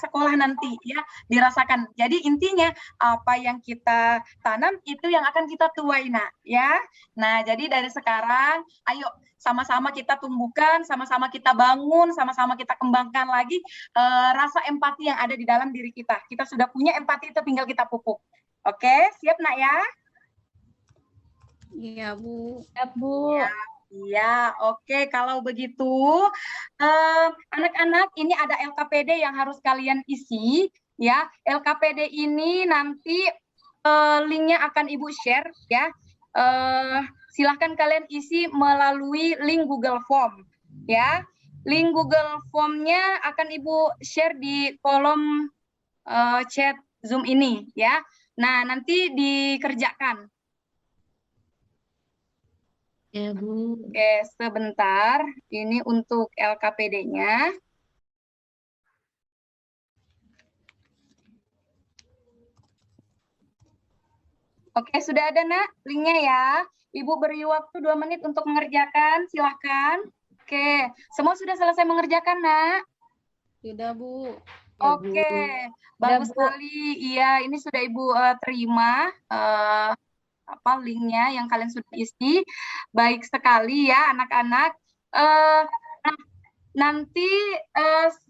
sekolah nanti ya dirasakan. Jadi intinya apa yang kita tanam itu yang akan kita tuai nak ya. Nah, jadi dari sekarang ayo sama-sama kita tumbuhkan, sama-sama kita bangun, sama-sama kita kembangkan lagi rasa empati yang ada di dalam diri kita. Kita sudah punya empati, itu tinggal kita pupuk. Oke, siap nak ya?
Iya, Bu.
Siap, Bu.
Iya, oke. Kalau begitu, anak-anak ini ada LKPD yang harus kalian isi, ya. LKPD ini nanti linknya akan Ibu share, ya. Silahkan kalian isi melalui link Google Form, ya. Link Google Form-nya akan Ibu share di kolom chat Zoom ini, ya. Nah, nanti dikerjakan.
Ya, Bu.
Oke, sebentar. Ini untuk LKPD-nya. Oke, sudah ada, Nak, linknya ya. Ibu beri waktu 2 menit untuk mengerjakan. Silahkan. Oke, semua sudah selesai mengerjakan, Nak?
Sudah, Bu.
Oke, bagus sekali. Iya, ini sudah Ibu terima. Linknya yang kalian sudah isi. Baik sekali ya anak-anak. Nanti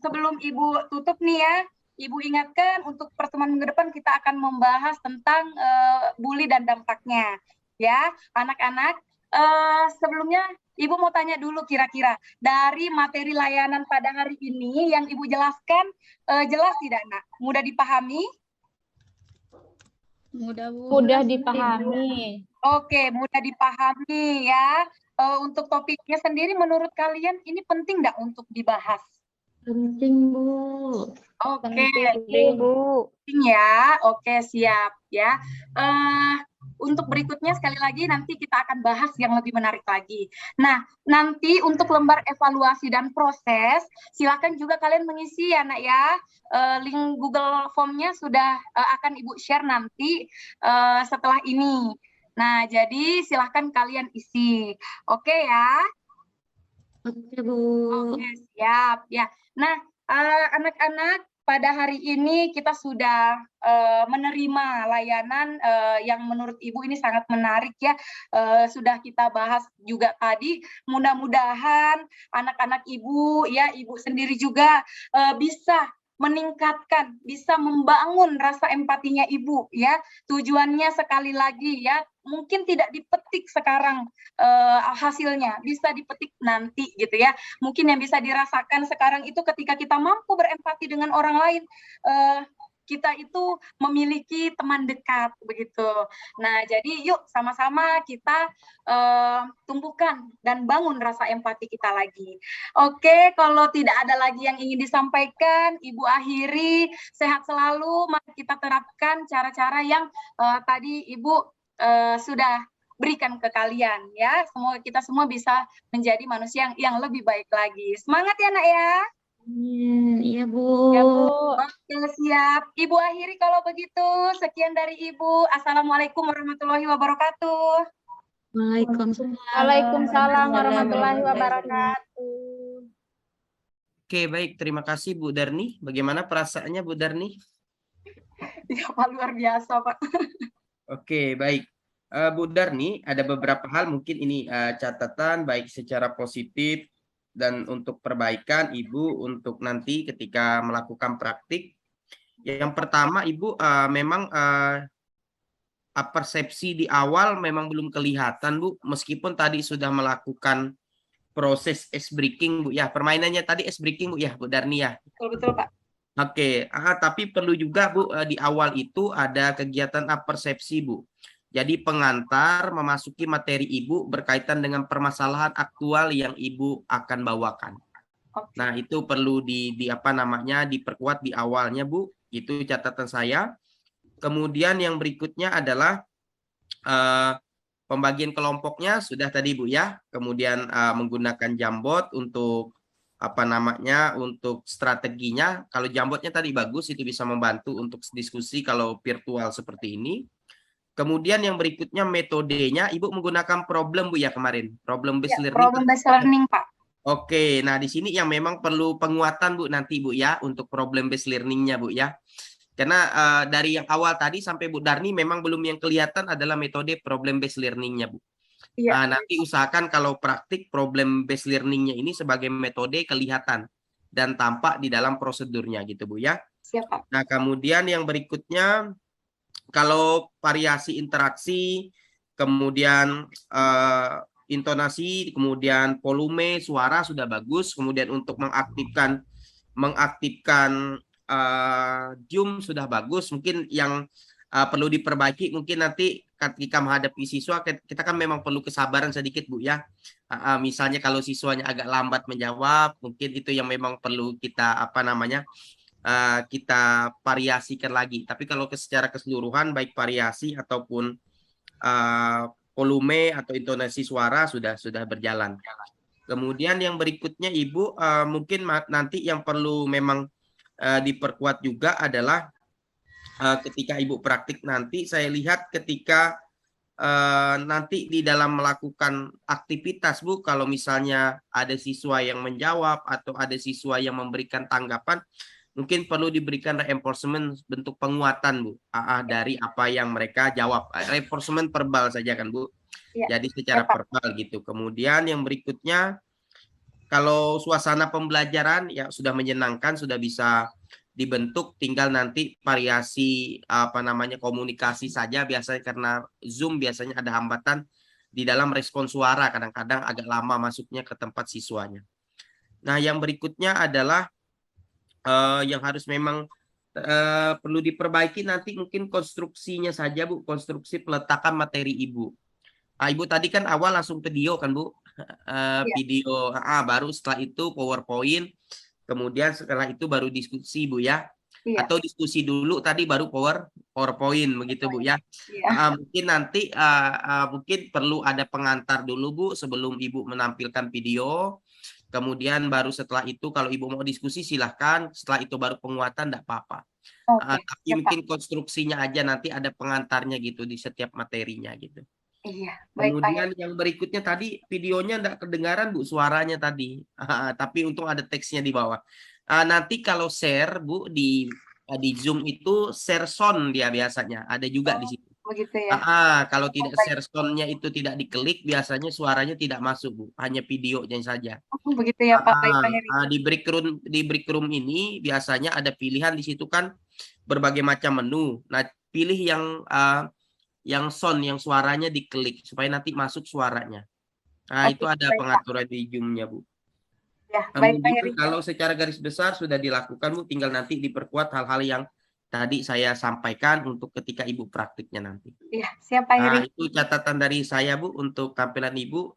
sebelum Ibu tutup nih ya, Ibu ingatkan untuk pertemuan minggu depan kita akan membahas tentang bully dan dampaknya. Ya, anak-anak, sebelumnya Ibu mau tanya dulu kira-kira dari materi layanan pada hari ini yang Ibu jelaskan jelas tidak, Nak? Mudah dipahami?
Mudah, Bu.
Mudah dipahami.
Oke, mudah dipahami ya. Untuk topiknya sendiri menurut kalian ini penting nggak untuk dibahas?
Penting, Bu.
Oke,
Penting, Bu.
penting ya. Oke, siap ya. Untuk berikutnya sekali lagi nanti kita akan bahas yang lebih menarik lagi. Nah, nanti untuk lembar evaluasi dan proses, silakan juga kalian mengisi ya, Nak ya. Link Google Form-nya sudah akan Ibu share nanti setelah ini. Nah, jadi silakan kalian isi. Oke ya?
Oke, Bu.
Oke, siap ya. Nah, anak-anak, pada hari ini kita sudah menerima layanan yang menurut Ibu ini sangat menarik ya. Sudah kita bahas juga tadi. Mudah-mudahan anak-anak Ibu ya, Ibu sendiri juga bisa meningkatkan, bisa membangun rasa empatinya Ibu ya. Tujuannya sekali lagi ya, mungkin tidak dipetik sekarang hasilnya, bisa dipetik nanti gitu ya. Mungkin yang bisa dirasakan sekarang itu ketika kita mampu berempati dengan orang lain, kita itu memiliki teman dekat begitu. Nah, jadi yuk sama-sama kita tumbuhkan dan bangun rasa empati kita lagi. Oke, kalau tidak ada lagi yang ingin disampaikan, Ibu akhiri. Sehat selalu. Mari kita terapkan cara-cara yang tadi Ibu sudah berikan ke kalian ya. Semoga kita semua bisa menjadi manusia yang lebih baik lagi. Semangat ya, Nak ya.
Iya, Bu.
Ya, Bu. Oke, siap. Ibu akhiri kalau begitu. Sekian dari Ibu. Assalamualaikum warahmatullahi wabarakatuh.
Waalaikumsalam warahmatullahi wabarakatuh.
Oke, baik. Terima kasih Bu Darni. Bagaimana perasaannya Bu Darni?
Ya, Pak, luar biasa, Pak.
Oke, baik. Bu Darni, ada beberapa hal mungkin ini catatan baik secara positif dan untuk perbaikan Ibu untuk nanti ketika melakukan praktik. Yang pertama Ibu memang persepsi di awal memang belum kelihatan Bu, meskipun tadi sudah melakukan proses ice breaking Bu ya, permainannya tadi ice breaking Bu ya Bu Darni ya.
Betul Pak.
Oke, tapi perlu juga Bu di awal itu ada kegiatan persepsi Bu. Jadi pengantar memasuki materi Ibu berkaitan dengan permasalahan aktual yang Ibu akan bawakan. Nah, itu perlu diperkuat di awalnya, Bu. Itu catatan saya. Kemudian yang berikutnya adalah pembagian kelompoknya sudah tadi, Bu, ya. Kemudian menggunakan Jamboard untuk untuk strateginya. Kalau Jamboardnya tadi bagus, itu bisa membantu untuk diskusi kalau virtual seperti ini. Kemudian yang berikutnya metodenya, Ibu menggunakan problem, Bu, ya, kemarin. Problem based learning.
Problem based learning, Pak.
Oke, nah di sini yang memang perlu penguatan, Bu, nanti, Bu, ya, untuk problem based learning-nya, Bu, ya. Karena dari yang awal tadi sampai Bu Darni memang belum yang kelihatan adalah metode problem based learning-nya, Bu.
Iya.
Nanti usahakan kalau praktik problem based learning-nya ini sebagai metode kelihatan dan tampak di dalam prosedurnya gitu, Bu, ya.
Siap, Pak.
Nah, kemudian yang berikutnya kalau variasi interaksi, kemudian intonasi, kemudian volume suara sudah bagus, kemudian untuk mengaktifkan Zoom sudah bagus. Mungkin yang perlu diperbaiki mungkin nanti ketika menghadapi siswa kita kan memang perlu kesabaran sedikit, Bu, ya. Misalnya kalau siswanya agak lambat menjawab, mungkin itu yang memang perlu kita kita variasikan lagi. Tapi kalau secara keseluruhan baik variasi ataupun volume atau intonasi suara sudah berjalan. Kemudian yang berikutnya, Ibu, mungkin nanti yang perlu memang diperkuat juga adalah ketika Ibu praktik nanti, saya lihat ketika nanti di dalam melakukan aktivitas, Bu, kalau misalnya ada siswa yang menjawab atau ada siswa yang memberikan tanggapan, mungkin perlu diberikan reinforcement bentuk penguatan, Bu, dari apa yang mereka jawab. Reinforcement verbal saja kan, Bu. Ya. Jadi secara verbal gitu. Kemudian yang berikutnya, kalau suasana pembelajaran ya sudah menyenangkan, sudah bisa dibentuk, tinggal nanti variasi komunikasi saja. Biasanya karena Zoom biasanya ada hambatan di dalam respon suara, kadang-kadang agak lama masuknya ke tempat siswanya. Nah, yang berikutnya adalah yang harus memang perlu diperbaiki nanti mungkin konstruksinya saja, Bu, konstruksi peletakan materi Ibu. Ibu tadi kan awal langsung video kan, Bu, video, baru setelah itu PowerPoint, kemudian setelah itu baru diskusi, Bu, ya. Atau diskusi dulu tadi baru PowerPoint begitu, Bu, ya. Mungkin nanti mungkin perlu ada pengantar dulu, Bu, sebelum Ibu menampilkan video. Kemudian baru setelah itu kalau Ibu mau diskusi silahkan, setelah itu baru penguatan tidak apa-apa. Tapi mungkin konstruksinya aja nanti ada pengantarnya gitu di setiap materinya gitu.
Iya, baik,
kemudian yang berikutnya tadi videonya tidak kedengaran, Bu, suaranya tadi. Tapi untung ada teksnya di bawah. Nanti kalau share, Bu, di Zoom itu share sound dia biasanya ada juga di situ.
Begitu ya.
Kalau tidak share sound-nya itu tidak diklik, biasanya suaranya tidak masuk, Bu, hanya videonya saja.
Begitu ya, Pak. Baik, Pak Heri.
Di break room ini biasanya ada pilihan di situ kan berbagai macam menu. Nah, pilih yang sound, yang suaranya diklik supaya nanti masuk suaranya. Nah, itu ada pengaturan di Zoom-nya, Bu.
Ya, baik, Pak Heri.
Kalau secara garis besar sudah dilakukan, Bu, tinggal nanti diperkuat hal-hal yang tadi saya sampaikan untuk ketika Ibu praktiknya nanti.
Iya, siap, Pak Heri.
Itu catatan dari saya, Bu, untuk tampilan Ibu.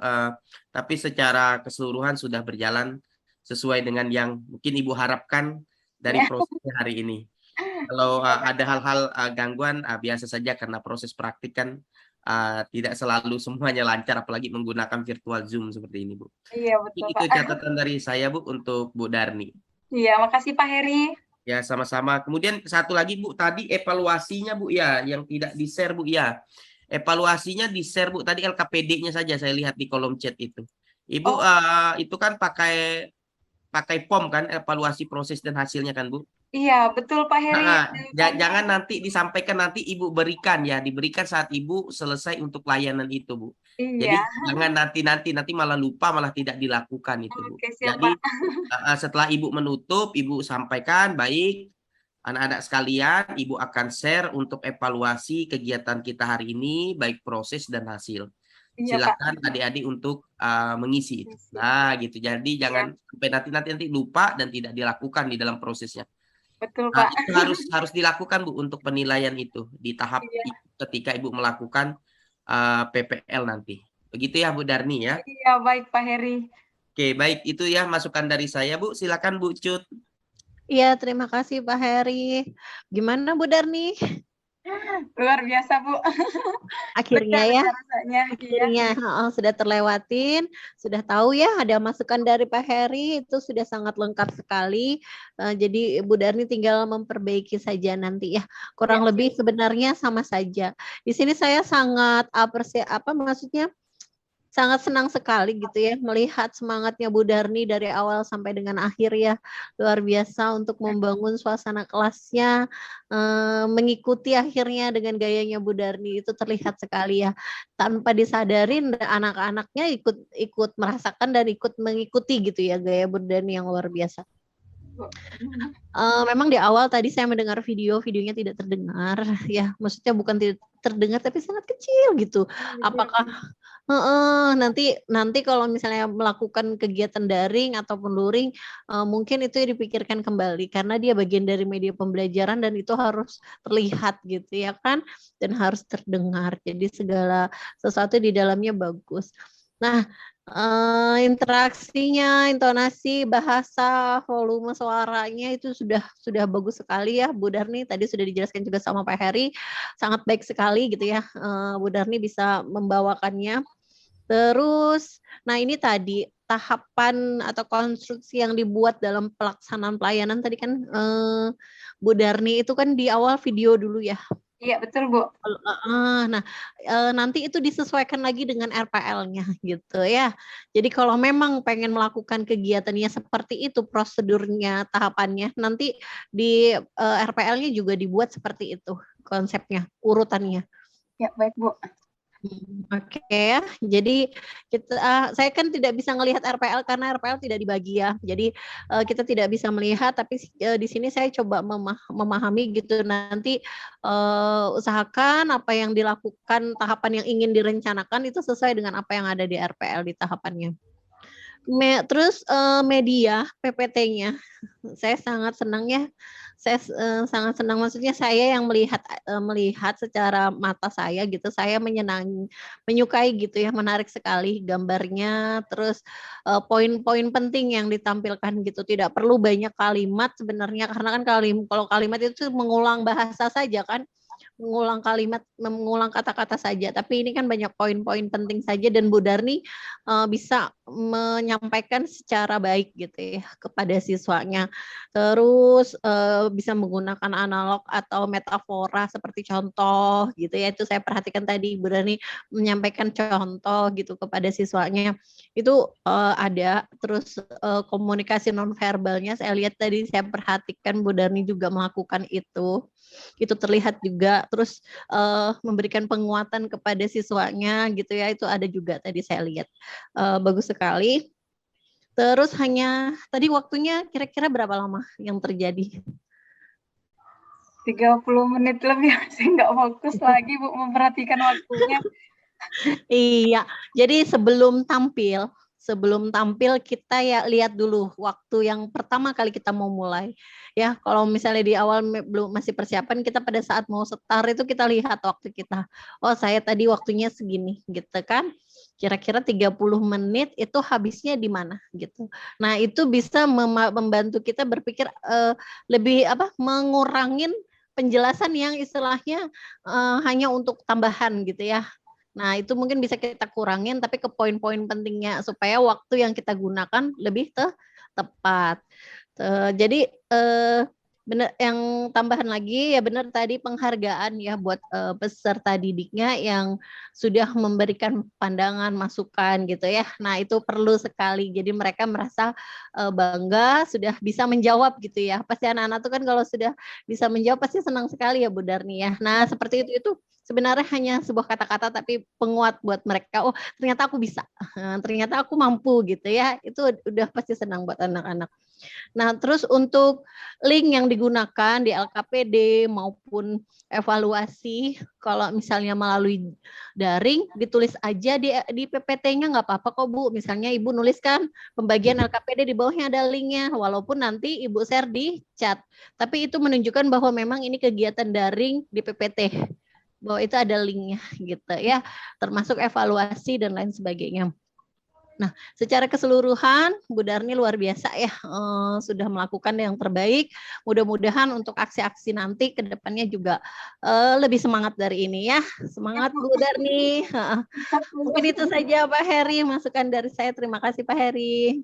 Tapi secara keseluruhan sudah berjalan sesuai dengan yang mungkin Ibu harapkan dari prosesnya hari ini. Kalau ada hal-hal gangguan, biasa saja karena proses praktik kan tidak selalu semuanya lancar, apalagi menggunakan virtual Zoom seperti ini, Bu.
Iya, betul,
Itu
Pak.
catatan dari saya, Bu, untuk Bu Darni.
Iya, makasih, Pak Heri.
Ya, sama-sama. Kemudian satu lagi, Bu, tadi evaluasinya, Bu, ya, yang tidak di-share, Bu, ya. Evaluasinya di-share, Bu, tadi LKPD-nya saja saya lihat di kolom chat itu. Ibu, itu kan pakai form kan, evaluasi proses dan hasilnya kan, Bu?
Iya, betul, Pak Heri.
Jangan nanti disampaikan, nanti Ibu berikan ya, diberikan saat Ibu selesai untuk layanan itu, Bu. Jadi jangan nanti malah lupa, malah tidak dilakukan itu, Bu. Jadi setelah Ibu menutup, Ibu sampaikan, baik anak-anak sekalian, Ibu akan share untuk evaluasi kegiatan kita hari ini, baik proses dan hasil. Silakan adik-adik untuk mengisi itu. Nah, gitu. Jadi jangan sampai nanti lupa dan tidak dilakukan di dalam prosesnya.
Betul, Pak.
Itu harus dilakukan, Bu, untuk penilaian itu di tahap ketika Ibu melakukan PPL nanti. Begitu ya Bu Darni ya.
Iya, baik Pak Heri.
Oke, baik. Itu ya masukan dari saya, Bu. Silakan Bu Cut.
Iya, terima kasih Pak Heri. Gimana Bu Darni?
Luar biasa, Bu.
Akhirnya ya,
Rasanya.
akhirnya sudah terlewatin, sudah tahu ya ada masukan dari Pak Heri, itu sudah sangat lengkap sekali. Jadi Bu Darni tinggal memperbaiki saja nanti ya. Kurang lebih sebenarnya sama saja. Di sini saya sangat maksudnya sangat senang sekali gitu ya melihat semangatnya Bu Darni dari awal sampai dengan akhir ya, luar biasa untuk membangun suasana kelasnya, mengikuti akhirnya dengan gayanya Bu Darni itu terlihat sekali ya, tanpa disadarin anak-anaknya ikut merasakan dan ikut mengikuti gitu ya gaya Bu Darni yang luar biasa. Memang di awal tadi saya mendengar videonya tidak terdengar ya, maksudnya bukan tidak terdengar tapi sangat kecil gitu. Apakah nanti kalau misalnya melakukan kegiatan daring ataupun luring, mungkin itu dipikirkan kembali karena dia bagian dari media pembelajaran dan itu harus terlihat gitu ya kan, dan harus terdengar. Jadi segala sesuatu di dalamnya bagus. Nah, interaksinya, intonasi, bahasa, volume suaranya itu sudah bagus sekali ya Bu Darni. Tadi sudah dijelaskan juga sama Pak Heri, sangat baik sekali gitu ya Bu Darni bisa membawakannya. Terus, nah ini tadi tahapan atau konstruksi yang dibuat dalam pelaksanaan pelayanan tadi kan Bu Darni itu kan di awal video dulu ya.
Iya betul Bu.
Nah nanti itu disesuaikan lagi dengan RPL-nya gitu ya. Jadi kalau memang pengen melakukan kegiatannya seperti itu prosedurnya, tahapannya, nanti di RPL-nya juga dibuat seperti itu konsepnya, urutannya.
Ya baik Bu.
Oke ya, jadi saya kan tidak bisa melihat RPL karena RPL tidak dibagi ya. Jadi kita tidak bisa melihat, tapi di sini saya coba memahami gitu. Nanti usahakan apa yang dilakukan, tahapan yang ingin direncanakan itu sesuai dengan apa yang ada di RPL di tahapannya. Terus media PPT-nya, saya sangat senang ya. Saya sangat senang, maksudnya saya yang melihat secara mata saya gitu, saya menyukai gitu ya, menarik sekali gambarnya, terus poin-poin penting yang ditampilkan gitu, tidak perlu banyak kalimat sebenarnya karena kan kalau kalimat itu mengulang bahasa saja kan, mengulang kalimat, mengulang kata-kata saja, tapi ini kan banyak poin-poin penting saja dan Bu Darni bisa menyampaikan secara baik gitu ya kepada siswanya. Terus bisa menggunakan analog atau metafora seperti contoh gitu ya, itu saya perhatikan tadi Bu Darni menyampaikan contoh gitu kepada siswanya itu ada. Terus komunikasi nonverbalnya saya lihat tadi, saya perhatikan Bu Darni juga melakukan itu terlihat juga. Terus memberikan penguatan kepada siswanya gitu ya, itu ada juga tadi saya lihat, bagus sekali. Terus hanya tadi waktunya kira-kira berapa lama yang terjadi?
30 menit lebih, saya nggak fokus lagi Bu memperhatikan waktunya.
Iya, jadi sebelum tampil kita ya lihat dulu waktu yang pertama kali kita mau mulai. Ya, kalau misalnya di awal belum masih persiapan, kita pada saat mau start itu kita lihat waktu kita. Oh, saya tadi waktunya segini gitu kan. Kira-kira 30 menit itu habisnya di mana gitu. Nah, itu bisa membantu kita berpikir lebih mengurangin penjelasan yang istilahnya hanya untuk tambahan gitu ya. Nah, itu mungkin bisa kita kurangin tapi ke poin-poin pentingnya supaya waktu yang kita gunakan lebih tepat. Jadi benar, yang tambahan lagi ya benar tadi penghargaan ya buat peserta didiknya yang sudah memberikan pandangan, masukan gitu ya. Nah, itu perlu sekali. Jadi mereka merasa bangga sudah bisa menjawab gitu ya. Pasti anak-anak tuh kan kalau sudah bisa menjawab pasti senang sekali ya Bu Darni ya. Nah, seperti itu sebenarnya hanya sebuah kata-kata tapi penguat buat mereka. Oh, ternyata aku bisa. Ternyata aku mampu gitu ya. Itu udah pasti senang buat anak-anak. Nah, terus untuk link yang digunakan di LKPD maupun evaluasi, kalau misalnya melalui daring, ditulis aja di PPT-nya nggak apa-apa kok Bu. Misalnya Ibu nuliskan pembagian LKPD di bawahnya ada linknya, walaupun nanti Ibu share di chat. Tapi itu menunjukkan bahwa memang ini kegiatan daring di PPT. bahwa itu ada linknya gitu ya, termasuk evaluasi dan lain sebagainya. Nah, secara keseluruhan Bu Darni luar biasa ya, sudah melakukan yang terbaik. Mudah-mudahan untuk aksi-aksi nanti ke depannya juga lebih semangat dari ini ya. Semangat Bu Darni. Mungkin itu saja Pak Heri, masukan dari saya. Terima kasih Pak Heri.